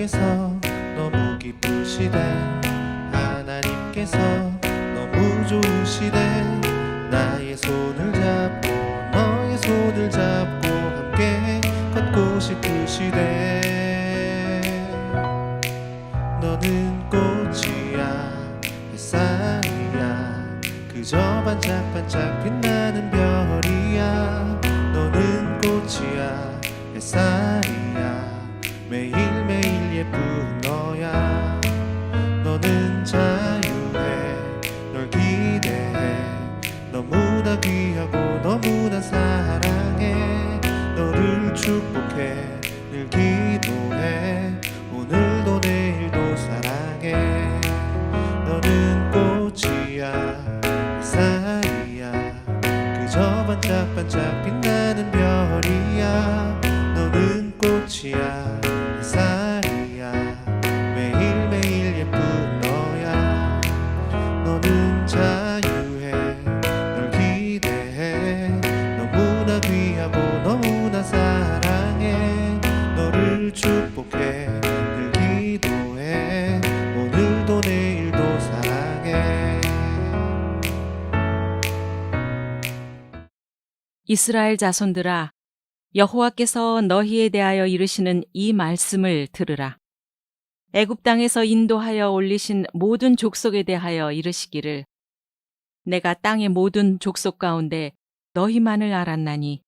향해서 너무 기쁘시대. 하나님께서 너무 좋으시대. 나의 손을 잡고 너의 손을 잡고 함께 걷고 싶으시대. 너는 꽃이야 햇살이야 그저 반짝반짝 빛나는 별이야. 너는 꽃이야 햇살이야 매일매일 예쁜 너야. 너는 자유해 널 기대해 너무나 귀하고 너무나 사랑해. 너를 축복해 늘 기도해 오늘도 내일도 사랑해. 너는 꽃이야 햇살이야 그저 반짝반짝 빛나는 별이야. 너는 꽃이야 햇살이야 매일매일 예쁜 너야. 너는 자유해 널 기대해 너무나 귀하고 너무나 사랑해. 너를 축복해 늘 기도해 오늘도 내일도 사랑해. 이스라엘 자손들아, 여호와께서 너희에 대하여 이르시는 이 말씀을 들으라. 애굽 땅에서 인도하여 올리신 모든 족속에 대하여 이르시기를 내가 땅의 모든 족속 가운데 너희만을 알았나니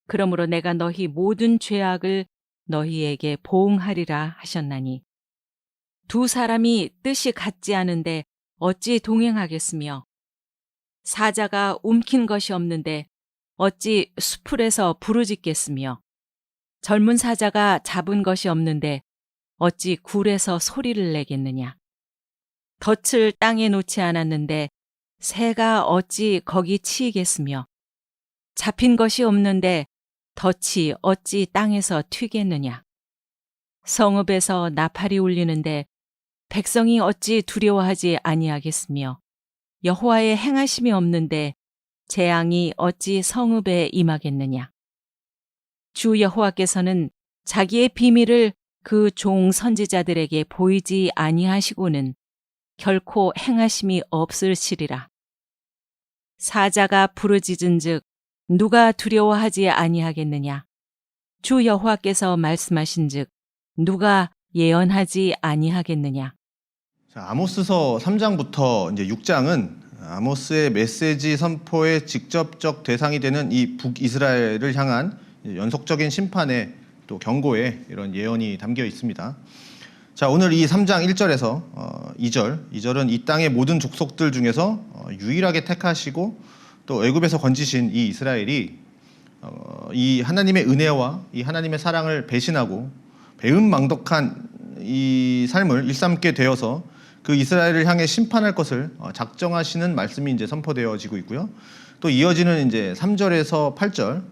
그러므로 내가 너희 모든 죄악을 너희에게 보응하리라 하셨나니 두 사람이 뜻이 같지 않은데 어찌 동행하겠으며 사자가 움킨 것이 없는데 어찌 수풀에서 부르짖겠으며 젊은 사자가 잡은 것이 없는데 어찌 굴에서 소리를 내겠느냐. 덫을 땅에 놓지 않았는데 새가 어찌 거기 치이겠으며 잡힌 것이 없는데 덫이 어찌 땅에서 튀겠느냐. 성읍에서 나팔이 울리는데 백성이 어찌 두려워하지 아니하겠으며 여호와의 행하심이 없는데 재앙이 어찌 성읍에 임하겠느냐. 주 여호와께서는 자기의 비밀을 그 종 선지자들에게 보이지 아니하시고는 결코 행하심이 없으시리라. 사자가 부르짖은즉 누가 두려워하지 아니하겠느냐. 주 여호와께서 말씀하신즉 누가 예언하지 아니하겠느냐. 자, 아모스서 3장부터 이제 6장은 아모스의 메시지 선포의 직접적 대상이 되는 이 북이스라엘을 향한 연속적인 심판의 또 경고의 이런 예언이 담겨 있습니다. 자, 오늘 이 3장 1절에서 2절은 이 땅의 모든 족속들 중에서 유일하게 택하시고 또 애굽에서 건지신 이 이스라엘이 이 하나님의 은혜와 이 하나님의 사랑을 배신하고 배은망덕한 이 삶을 일삼게 되어서 그 이스라엘을 향해 심판할 것을 작정하시는 말씀이 이제 선포되어지고 있고요. 또 이어지는 이제 3절에서 8절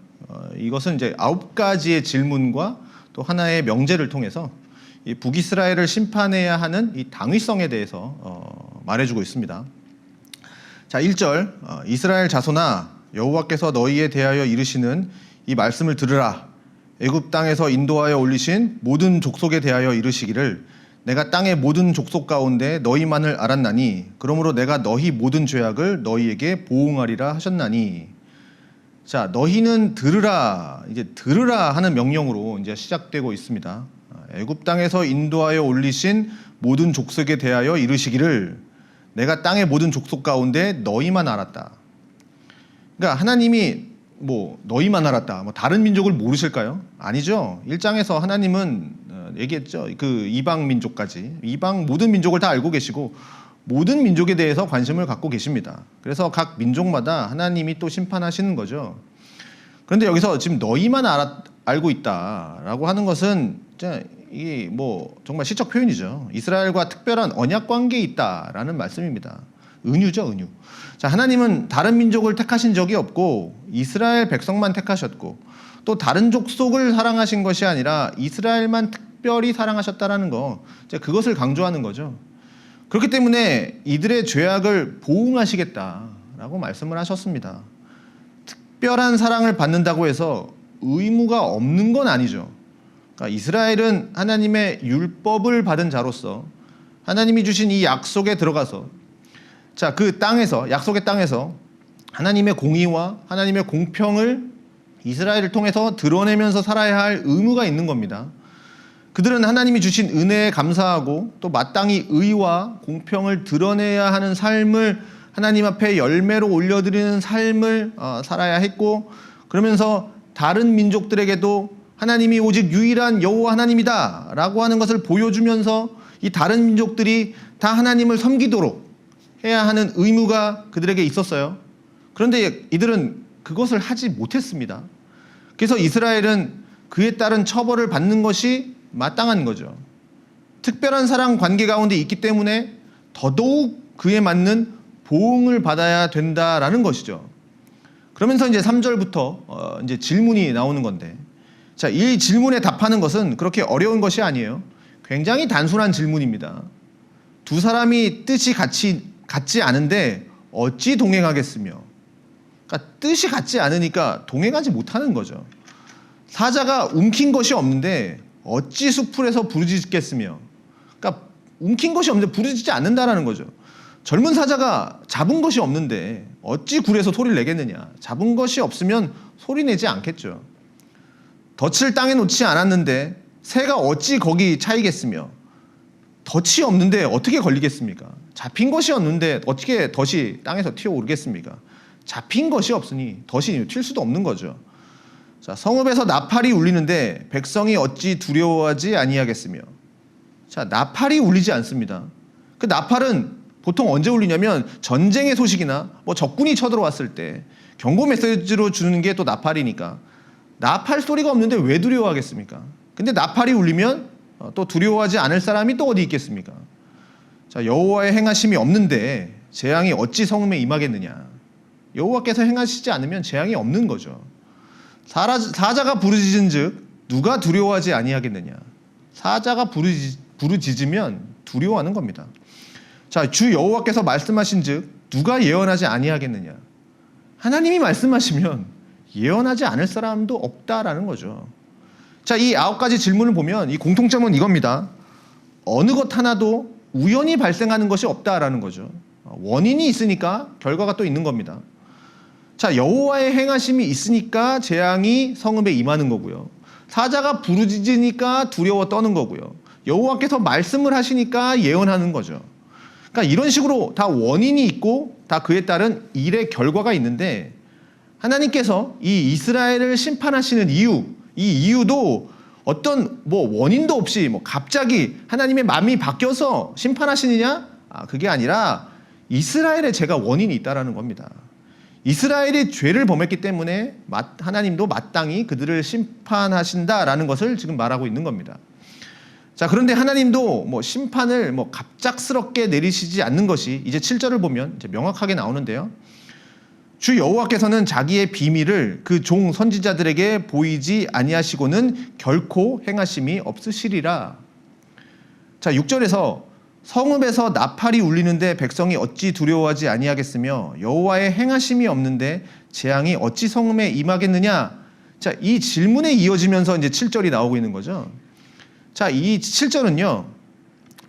이것은 이제 9가지의 질문과 또 하나의 명제를 통해서 이 북이스라엘을 심판해야 하는 이 당위성에 대해서 말해주고 있습니다. 자, 1절 이스라엘 자손아 여호와께서 너희에 대하여 이르시는 이 말씀을 들으라. 애굽 땅에서 인도하여 올리신 모든 족속에 대하여 이르시기를 내가 땅의 모든 족속 가운데 너희만을 알았나니 그러므로 내가 너희 모든 죄악을 너희에게 보응하리라 하셨나니. 자, 너희는 들으라. 이제 들으라 하는 명령으로 이제 시작되고 있습니다. 애굽 땅에서 인도하여 올리신 모든 족속에 대하여 이르시기를 내가 땅의 모든 족속 가운데 너희만 알았다. 그러니까 하나님이 너희만 알았다. 다른 민족을 모르실까요? 아니죠. 1장에서 하나님은 얘기했죠. 그 이방 민족까지 이방 모든 민족을 다 알고 계시고 모든 민족에 대해서 관심을 갖고 계십니다. 그래서 각 민족마다 하나님이 또 심판하시는 거죠. 그런데 여기서 지금 너희만 알고 있다라고 하는 것은 이게 정말 시적 표현이죠. 이스라엘과 특별한 언약 관계에 있다라는 말씀입니다. 은유죠, 은유. 자, 하나님은 다른 민족을 택하신 적이 없고 이스라엘 백성만 택하셨고 또 다른 족속을 사랑하신 것이 아니라 이스라엘만 특별히 사랑하셨다라는 거, 그것을 강조하는 거죠. 그렇기 때문에 이들의 죄악을 보응하시겠다라고 말씀을 하셨습니다. 특별한 사랑을 받는다고 해서 의무가 없는 건 아니죠. 그러니까 이스라엘은 하나님의 율법을 받은 자로서 하나님이 주신 이 약속에 들어가서 자, 그 땅에서 약속의 땅에서 하나님의 공의와 하나님의 공평을 이스라엘을 통해서 드러내면서 살아야 할 의무가 있는 겁니다. 그들은 하나님이 주신 은혜에 감사하고 또 마땅히 의와 공평을 드러내야 하는 삶을 하나님 앞에 열매로 올려드리는 삶을 살아야 했고, 그러면서 다른 민족들에게도 하나님이 오직 유일한 여호와 하나님이다 라고 하는 것을 보여주면서 이 다른 민족들이 다 하나님을 섬기도록 해야 하는 의무가 그들에게 있었어요. 그런데 이들은 그것을 하지 못했습니다. 그래서 이스라엘은 그에 따른 처벌을 받는 것이 마땅한 거죠. 특별한 사랑 관계 가운데 있기 때문에 더더욱 그에 맞는 보응을 받아야 된다라는 것이죠. 그러면서 이제 3절부터 이제 질문이 나오는 건데, 자, 이 질문에 답하는 것은 그렇게 어려운 것이 아니에요. 굉장히 단순한 질문입니다. 두 사람이 뜻이 같지 않은데 어찌 동행하겠으며, 그러니까 뜻이 같지 않으니까 동행하지 못하는 거죠. 사자가 움킨 것이 없는데 어찌 수풀에서 부르짖겠으며, 그러니까 움킨 것이 없는데 부르짖지 않는다라는 거죠. 젊은 사자가 잡은 것이 없는데 어찌 굴에서 소리를 내겠느냐. 잡은 것이 없으면 소리 내지 않겠죠. 덫을 땅에 놓지 않았는데 새가 어찌 거기 차이겠으며, 덫이 없는데 어떻게 걸리겠습니까? 잡힌 것이 없는데 어떻게 덫이 땅에서 튀어오르겠습니까? 잡힌 것이 없으니 덫이 튈 수도 없는 거죠. 자, 성읍에서 나팔이 울리는데 백성이 어찌 두려워하지 아니하겠으며. 자, 나팔이 울리지 않습니다. 그 나팔은 보통 언제 울리냐면 전쟁의 소식이나 뭐 적군이 쳐들어왔을 때 경고 메시지로 주는 게 또 나팔이니까, 나팔 소리가 없는데 왜 두려워하겠습니까? 근데 나팔이 울리면 또 두려워하지 않을 사람이 또 어디 있겠습니까? 자, 여호와의 행하심이 없는데 재앙이 어찌 성읍에 임하겠느냐. 여호와께서 행하시지 않으면 재앙이 없는 거죠. 사자가 부르짖은즉 누가 두려워하지 아니하겠느냐. 사자가 부르짖으면 두려워하는 겁니다. 자, 주 여호와께서 말씀하신즉 누가 예언하지 아니하겠느냐. 하나님이 말씀하시면 예언하지 않을 사람도 없다라는 거죠. 자, 이 9가지 질문을 보면 이 공통점은 이겁니다. 어느 것 하나도 우연히 발생하는 것이 없다라는 거죠. 원인이 있으니까 결과가 또 있는 겁니다. 자, 여호와의 행하심이 있으니까 재앙이 성읍에 임하는 거고요. 사자가 부르짖으니까 두려워 떠는 거고요. 여호와께서 말씀을 하시니까 예언하는 거죠. 그러니까 이런 식으로 다 원인이 있고 다 그에 따른 일의 결과가 있는데, 하나님께서 이 이스라엘을 심판하시는 이유, 이 이유도 어떤 뭐 원인도 없이 뭐 갑자기 하나님의 마음이 바뀌어서 심판하시느냐? 그게 아니라 이스라엘의 죄가 원인이 있다라는 겁니다. 이스라엘이 죄를 범했기 때문에 하나님도 마땅히 그들을 심판하신다라는 것을 지금 말하고 있는 겁니다. 자, 그런데 하나님도 뭐 심판을 뭐 갑작스럽게 내리시지 않는 것이 이제 7절을 보면 이제 명확하게 나오는데요. 주 여호와께서는 자기의 비밀을 그 종 선지자들에게 보이지 아니하시고는 결코 행하심이 없으시리라. 자, 6절에서 성읍에서 나팔이 울리는데 백성이 어찌 두려워하지 아니하겠으며 여호와의 행하심이 없는데 재앙이 어찌 성읍에 임하겠느냐. 자, 이 질문에 이어지면서 이제 7절이 나오고 있는 거죠. 자, 이 7절은요,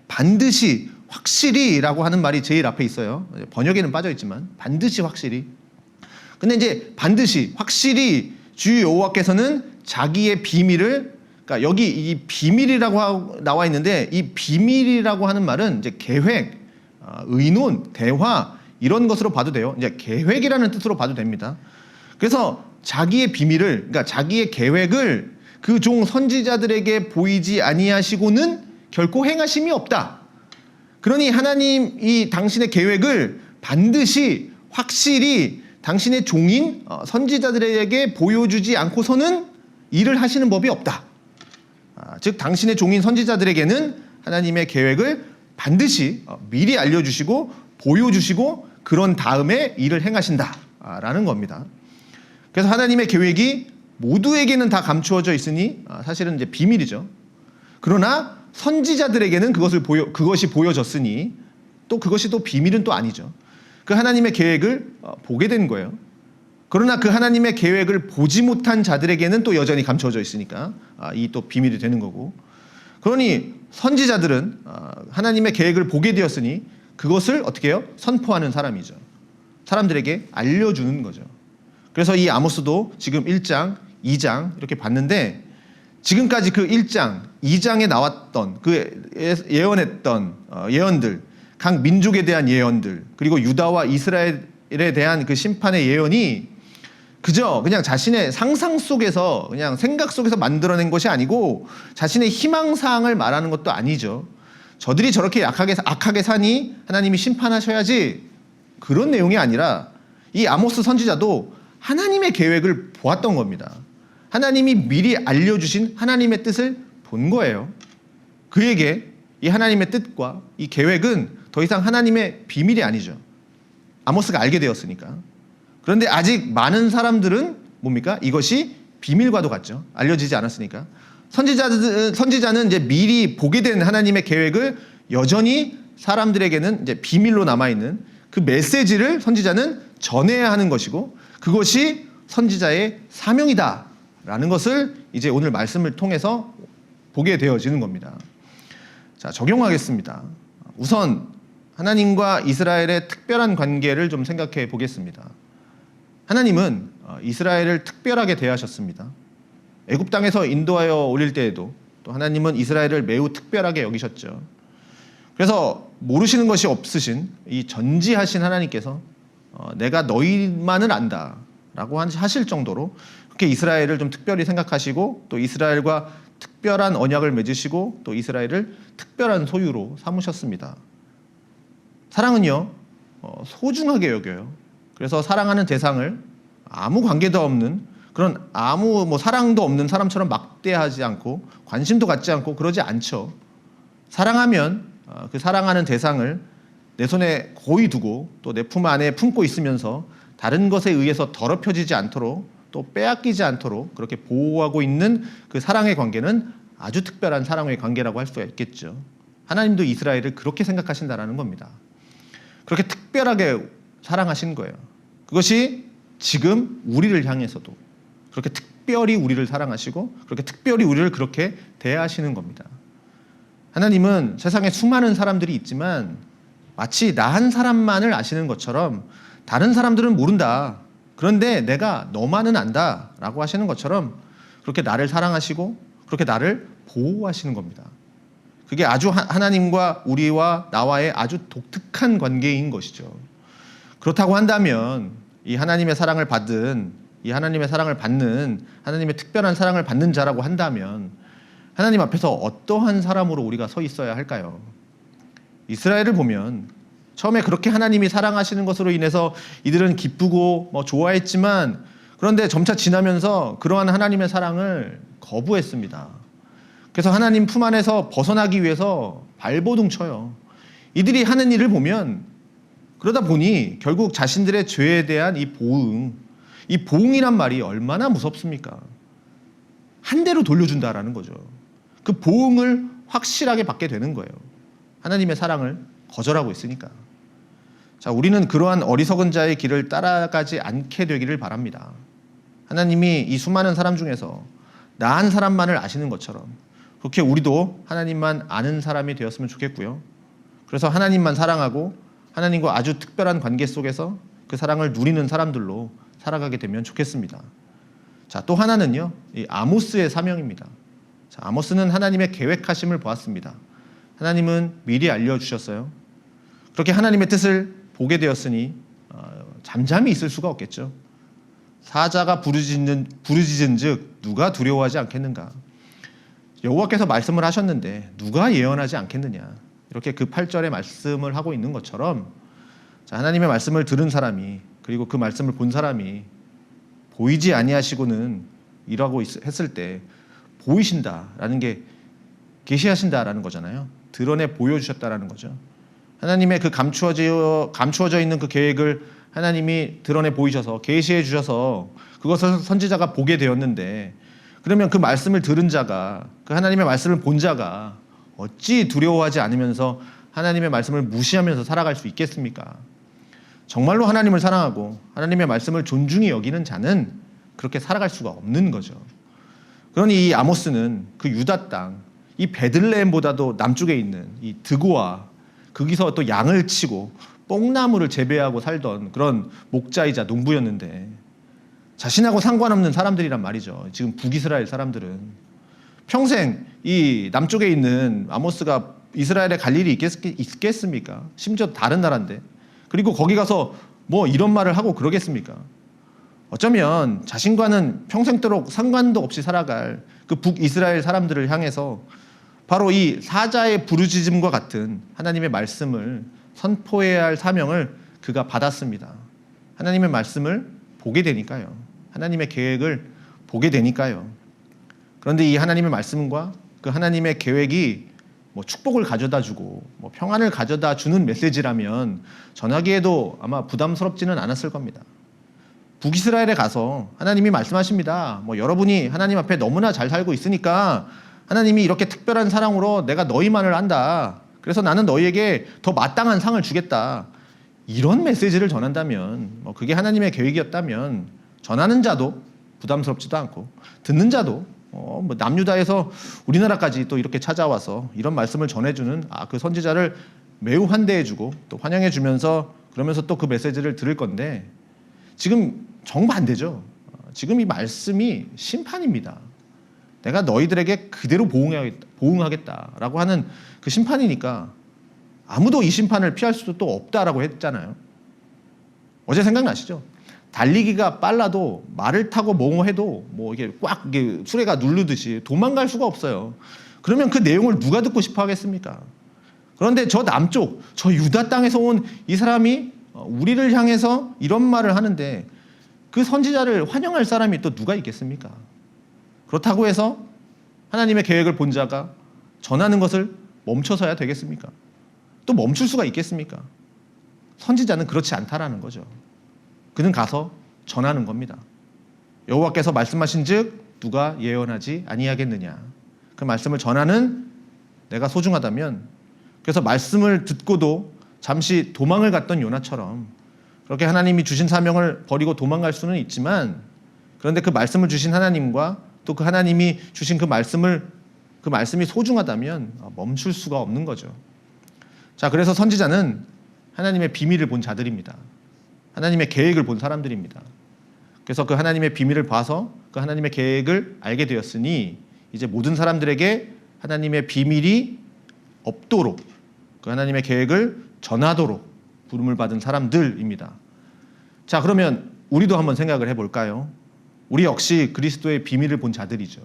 반드시 확실히라고 하는 말이 제일 앞에 있어요. 번역에는 빠져 있지만 반드시 확실히. 근데 이제 반드시 확실히 주 여호와께서는 자기의 비밀을, 그러니까 여기 이 비밀이라고 나와 있는데 이 비밀이라고 하는 말은 이제 계획, 의논, 대화 이런 것으로 봐도 돼요. 이제 계획이라는 뜻으로 봐도 됩니다. 그래서 자기의 비밀을, 그러니까 자기의 계획을 그 종 선지자들에게 보이지 아니하시고는 결코 행하심이 없다. 그러니 하나님이 당신의 계획을 반드시 확실히 당신의 종인 선지자들에게 보여주지 않고서는 일을 하시는 법이 없다. 즉 당신의 종인 선지자들에게는 하나님의 계획을 반드시 미리 알려주시고 보여주시고 그런 다음에 일을 행하신다라는 겁니다. 그래서 하나님의 계획이 모두에게는 다 감추어져 있으니 사실은 이제 비밀이죠. 그러나 선지자들에게는 그것이 보여졌으니 또 그것이 또 비밀은 또 아니죠. 그 하나님의 계획을 보게 된 거예요. 그러나 그 하나님의 계획을 보지 못한 자들에게는 또 여전히 감춰져 있으니까 이 또 비밀이 되는 거고, 그러니 선지자들은 하나님의 계획을 보게 되었으니 그것을 어떻게 해요? 선포하는 사람이죠. 사람들에게 알려주는 거죠. 그래서 이 아모스도 지금 1장, 2장 이렇게 봤는데, 지금까지 그 1장, 2장에 나왔던 그 예언했던 예언들, 각 민족에 대한 예언들, 그리고 유다와 이스라엘에 대한 그 심판의 예언이 그저 그냥 자신의 상상 속에서, 그냥 생각 속에서 만들어낸 것이 아니고 자신의 희망사항을 말하는 것도 아니죠. 저들이 저렇게 악하게 사니 하나님이 심판하셔야지, 그런 내용이 아니라 이 아모스 선지자도 하나님의 계획을 보았던 겁니다. 하나님이 미리 알려주신 하나님의 뜻을 본 거예요. 그에게 이 하나님의 뜻과 이 계획은 더 이상 하나님의 비밀이 아니죠. 아모스가 알게 되었으니까. 그런데 아직 많은 사람들은 뭡니까? 이것이 비밀과도 같죠. 알려지지 않았으니까. 선지자는 이제 미리 보게 된 하나님의 계획을 여전히 사람들에게는 이제 비밀로 남아있는 그 메시지를 선지자는 전해야 하는 것이고, 그것이 선지자의 사명이다라는 것을 이제 오늘 말씀을 통해서 보게 되어지는 겁니다. 자, 적용하겠습니다. 우선 하나님과 이스라엘의 특별한 관계를 좀 생각해 보겠습니다. 하나님은 이스라엘을 특별하게 대하셨습니다. 애굽 땅에서 인도하여 올릴 때에도 또 하나님은 이스라엘을 매우 특별하게 여기셨죠. 그래서 모르시는 것이 없으신 이 전지하신 하나님께서 내가 너희만을 안다라고 하실 정도로 그렇게 이스라엘을 좀 특별히 생각하시고, 또 이스라엘과 특별한 언약을 맺으시고, 또 이스라엘을 특별한 소유로 삼으셨습니다. 사랑은요, 소중하게 여겨요. 그래서 사랑하는 대상을 아무 관계도 없는, 그런 아무 사랑도 없는 사람처럼 막대하지 않고 관심도 갖지 않고 그러지 않죠. 사랑하면 그 사랑하는 대상을 내 손에 고이 두고 또 내 품 안에 품고 있으면서 다른 것에 의해서 더럽혀지지 않도록, 또 빼앗기지 않도록 그렇게 보호하고 있는 그 사랑의 관계는 아주 특별한 사랑의 관계라고 할 수가 있겠죠. 하나님도 이스라엘을 그렇게 생각하신다라는 겁니다. 그렇게 특별하게 사랑하신 거예요. 그것이 지금 우리를 향해서도 그렇게 특별히 우리를 사랑하시고, 그렇게 특별히 우리를 그렇게 대하시는 겁니다. 하나님은 세상에 수많은 사람들이 있지만 마치 나 한 사람만을 아시는 것처럼 다른 사람들은 모른다, 그런데 내가 너만은 안다 라고 하시는 것처럼 그렇게 나를 사랑하시고 그렇게 나를 보호하시는 겁니다. 그게 아주 하나님과 우리와 나와의 아주 독특한 관계인 것이죠. 그렇다고 한다면 이 하나님의 사랑을 받는, 하나님의 특별한 사랑을 받는 자라고 한다면 하나님 앞에서 어떠한 사람으로 우리가 서 있어야 할까요? 이스라엘을 보면 처음에 그렇게 하나님이 사랑하시는 것으로 인해서 이들은 기쁘고 좋아했지만, 그런데 점차 지나면서 그러한 하나님의 사랑을 거부했습니다. 그래서 하나님 품 안에서 벗어나기 위해서 발버둥 쳐요. 이들이 하는 일을 보면, 그러다 보니 결국 자신들의 죄에 대한 이 보응이란 말이 얼마나 무섭습니까? 한 대로 돌려준다라는 거죠. 그 보응을 확실하게 받게 되는 거예요. 하나님의 사랑을 거절하고 있으니까. 자, 우리는 그러한 어리석은 자의 길을 따라가지 않게 되기를 바랍니다. 하나님이 이 수많은 사람 중에서 나 한 사람만을 아시는 것처럼 그렇게 우리도 하나님만 아는 사람이 되었으면 좋겠고요. 그래서 하나님만 사랑하고 하나님과 아주 특별한 관계 속에서 그 사랑을 누리는 사람들로 살아가게 되면 좋겠습니다. 자, 또 하나는요, 이 아모스의 사명입니다. 자, 아모스는 하나님의 계획하심을 보았습니다. 하나님은 미리 알려주셨어요. 그렇게 하나님의 뜻을 보게 되었으니 잠잠히 있을 수가 없겠죠. 사자가 부르짖은즉 누가 두려워하지 않겠는가? 여호와께서 말씀을 하셨는데 누가 예언하지 않겠느냐? 이렇게 그 8절의 말씀을 하고 있는 것처럼, 자, 하나님의 말씀을 들은 사람이, 그리고 그 말씀을 본 사람이 보이지 아니하시고는 이라고 했을 때 보이신다라는 게 계시하신다라는 거잖아요. 드러내 보여주셨다라는 거죠. 하나님의 그 감추어져 있는 그 계획을 하나님이 드러내 보이셔서 계시해 주셔서 그것을 선지자가 보게 되었는데, 그러면 그 말씀을 들은 자가, 그 하나님의 말씀을 본 자가 어찌 두려워하지 않으면서 하나님의 말씀을 무시하면서 살아갈 수 있겠습니까? 정말로 하나님을 사랑하고 하나님의 말씀을 존중히 여기는 자는 그렇게 살아갈 수가 없는 거죠. 그러니 이 아모스는 그 유다 땅, 이 베들레헴보다도 남쪽에 있는 이 드고아, 거기서 또 양을 치고 뽕나무를 재배하고 살던 그런 목자이자 농부였는데, 자신하고 상관없는 사람들이란 말이죠. 지금 북이스라엘 사람들은 평생 이 남쪽에 있는 아모스가 이스라엘에 갈 일이 있겠습니까? 심지어 다른 나라인데. 그리고 거기 가서 뭐 이런 말을 하고 그러겠습니까? 어쩌면 자신과는 평생도록 상관도 없이 살아갈 그 북이스라엘 사람들을 향해서 바로 이 사자의 부르짖음과 같은 하나님의 말씀을 선포해야 할 사명을 그가 받았습니다. 하나님의 말씀을 보게 되니까요. 하나님의 계획을 보게 되니까요. 그런데 이 하나님의 말씀과 그 하나님의 계획이 뭐 축복을 가져다 주고 뭐 평안을 가져다 주는 메시지라면 전하기에도 아마 부담스럽지는 않았을 겁니다. 북이스라엘에 가서 하나님이 말씀하십니다. 뭐 여러분이 하나님 앞에 너무나 잘 살고 있으니까 하나님이 이렇게 특별한 사랑으로 내가 너희만을 안다. 그래서 나는 너희에게 더 마땅한 상을 주겠다. 이런 메시지를 전한다면, 뭐 그게 하나님의 계획이었다면 전하는 자도 부담스럽지도 않고 듣는 자도 뭐 남유다에서 우리나라까지 또 이렇게 찾아와서 이런 말씀을 전해주는 그 선지자를 매우 환대해주고 또 환영해주면서 그러면서 또 그 메시지를 들을 건데, 지금 정반대죠. 지금 이 말씀이 심판입니다. 내가 너희들에게 그대로 보응하겠다라고 하는 그 심판이니까 아무도 이 심판을 피할 수도 또 없다라고 했잖아요. 어제 생각나시죠? 달리기가 빨라도 말을 타고 뭐뭐 해도 뭐 이게 꽉 이게 수레가 누르듯이 도망갈 수가 없어요. 그러면 그 내용을 누가 듣고 싶어 하겠습니까? 그런데 저 남쪽, 저 유다 땅에서 온 이 사람이 우리를 향해서 이런 말을 하는데 그 선지자를 환영할 사람이 또 누가 있겠습니까? 그렇다고 해서 하나님의 계획을 본 자가 전하는 것을 멈춰서야 되겠습니까? 또 멈출 수가 있겠습니까? 선지자는 그렇지 않다라는 거죠. 그는 가서 전하는 겁니다. 여호와께서 말씀하신즉 누가 예언하지 아니하겠느냐. 그 말씀을 전하는 내가 소중하다면, 그래서 말씀을 듣고도 잠시 도망을 갔던 요나처럼 그렇게 하나님이 주신 사명을 버리고 도망갈 수는 있지만, 그런데 그 말씀을 주신 하나님과 또 그 하나님이 주신 그 말씀이 소중하다면 멈출 수가 없는 거죠. 자, 그래서 선지자는 하나님의 비밀을 본 자들입니다. 하나님의 계획을 본 사람들입니다. 그래서 그 하나님의 비밀을 봐서 그 하나님의 계획을 알게 되었으니 이제 모든 사람들에게 하나님의 비밀이 없도록 그 하나님의 계획을 전하도록 부름을 받은 사람들입니다. 자, 그러면 우리도 한번 생각을 해볼까요? 우리 역시 그리스도의 비밀을 본 자들이죠.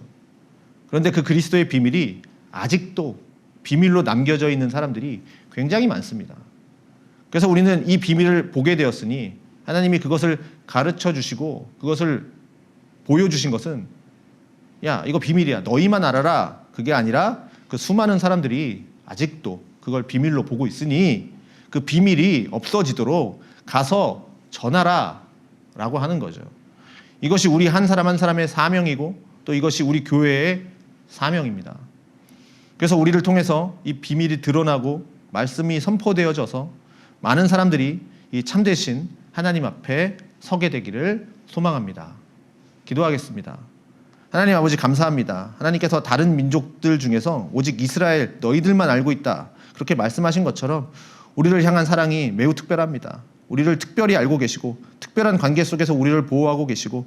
그런데 그 그리스도의 비밀이 아직도 비밀로 남겨져 있는 사람들이 굉장히 많습니다. 그래서 우리는 이 비밀을 보게 되었으니 하나님이 그것을 가르쳐 주시고 그것을 보여주신 것은, 야, 이거 비밀이야, 너희만 알아라, 그게 아니라 그 수많은 사람들이 아직도 그걸 비밀로 보고 있으니 그 비밀이 없어지도록 가서 전하라 라고 하는 거죠. 이것이 우리 한 사람 한 사람의 사명이고 또 이것이 우리 교회의 사명입니다. 그래서 우리를 통해서 이 비밀이 드러나고 말씀이 선포되어져서 많은 사람들이 이 참되신 하나님 앞에 서게 되기를 소망합니다. 기도하겠습니다. 하나님 아버지, 감사합니다. 하나님께서 다른 민족들 중에서 오직 이스라엘 너희들만 알고 있다, 그렇게 말씀하신 것처럼 우리를 향한 사랑이 매우 특별합니다. 우리를 특별히 알고 계시고 특별한 관계 속에서 우리를 보호하고 계시고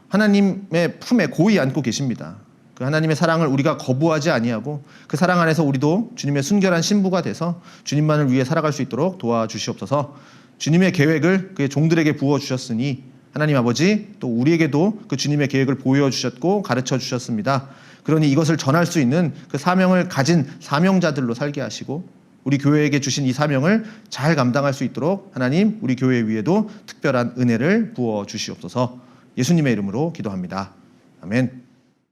하나님의 품에 고이 안고 계십니다. 그 하나님의 사랑을 우리가 거부하지 아니하고 그 사랑 안에서 우리도 주님의 순결한 신부가 돼서 주님만을 위해 살아갈 수 있도록 도와주시옵소서. 주님의 계획을 그의 종들에게 부어주셨으니 하나님 아버지, 또 우리에게도 그 주님의 계획을 보여주셨고 가르쳐 주셨습니다. 그러니 이것을 전할 수 있는 그 사명을 가진 사명자들로 살게 하시고 우리 교회에게 주신 이 사명을 잘 감당할 수 있도록 하나님, 우리 교회 위에도 특별한 은혜를 부어 주시옵소서. 예수님의 이름으로 기도합니다. 아멘.